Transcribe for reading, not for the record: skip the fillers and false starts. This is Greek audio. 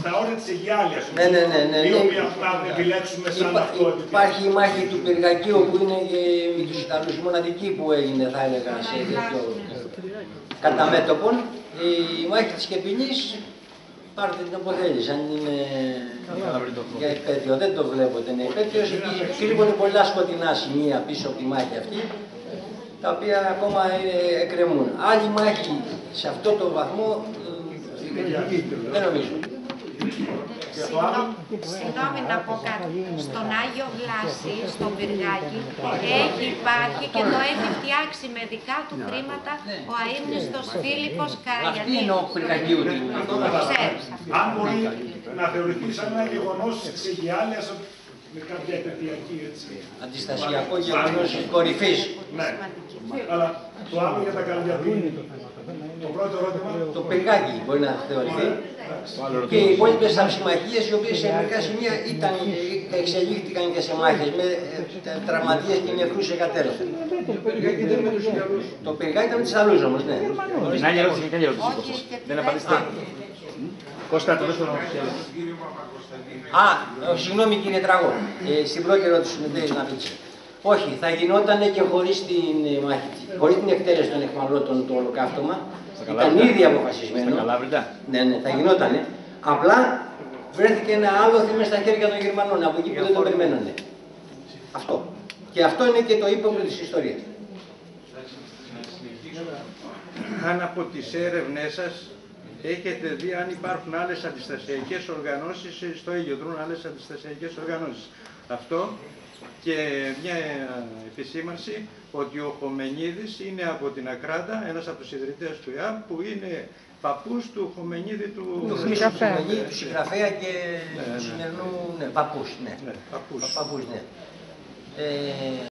Στα όρια της Αιγιάλειας, ναι. να επιλέξουμε σαν αυτό. Υπάρχει η μάχη του Πυργακίου που είναι και με τους Ιταλούς, η μοναδική που έγινε, θα έλεγα, σε τέτοιο κατά μέτωπον. Η μάχη της Σκεπινής, πάρτε την από θέλεις, αν είναι για επέτειο, δεν το βλέπω ότι είναι επέτειος, κρύβονται πολλά σκοτεινά σημεία πίσω από τη μάχη αυτή, τα οποία ακόμα εκκρεμούν. Άλλη μάχη σε αυτό το βαθμό, δεν νομίζω. Συγγνώμη να πω κάτι. Στον Άγιο Βλάση, στον Πυργάκι, έχει υπάρχει και το έχει φτιάξει με δικά του χρήματα ο αείμνηστος Φίλιππος Καραγιαννίδης. Αυτή είναι ο Πυργακίου του. Αν μπορεί να θεωρηθεί σαν ένα γεγονός της Αιγιάλειας με κάποια επαιτειακή, έτσι. Αντιστασιακό γεγονός κορυφής. Ναι. Αλλά το άλλο για τα Καραγιαννίδη. Το πρώτο ερώτημα. Το Πυργάκι μπορεί να θεωρηθεί. Και οι υπόλοιπες αυσιμαχίες, οι οποίες σε μερικά σημεία εξελίχθηκαν και σε μάχες με τραυματίες και νεκρούς εκατέρωθεν. Το Πυργάκι ήταν με τους Ιταλούς όμως, ναι. Την άλλη ερώτηση και καλή ερώτηση. Δεν απαντήσετε. Κώστα, το δώσω να συγγνώμη κύριε Τραγώ, στην πρώτη ερώτηση με δεν να πείτε. Όχι, θα γινόταν και χωρίς την μάχη, χωρίς την εκτέλεση των αιχμαλώτων το ολοκαύτωμα. Ήταν ήδη αποφασισμένο. Ναι, θα γινότανε. Απλά βρέθηκε ένα άλλο θύμα στα χέρια των Γερμανών, από εκεί που δεν το περιμένανε. Αυτό. Και αυτό είναι και το ύποπτο της ιστορίας. Αν από τις έρευνές σας έχετε δει αν υπάρχουν άλλες αντιστασιακές οργανώσεις στο Αίγυο, δρούν άλλες αντιστασιακές οργανώσεις. Αυτό και μια επισήμανση ότι ο Χομενίδης είναι από την Ακράτα, ένας από τους ιδρυτές του ΕΑΠ, που είναι παππούς του Χομενίδη του συγγραφέα και του σημερινού, παππούς, ναι. Παππούς. Ναι.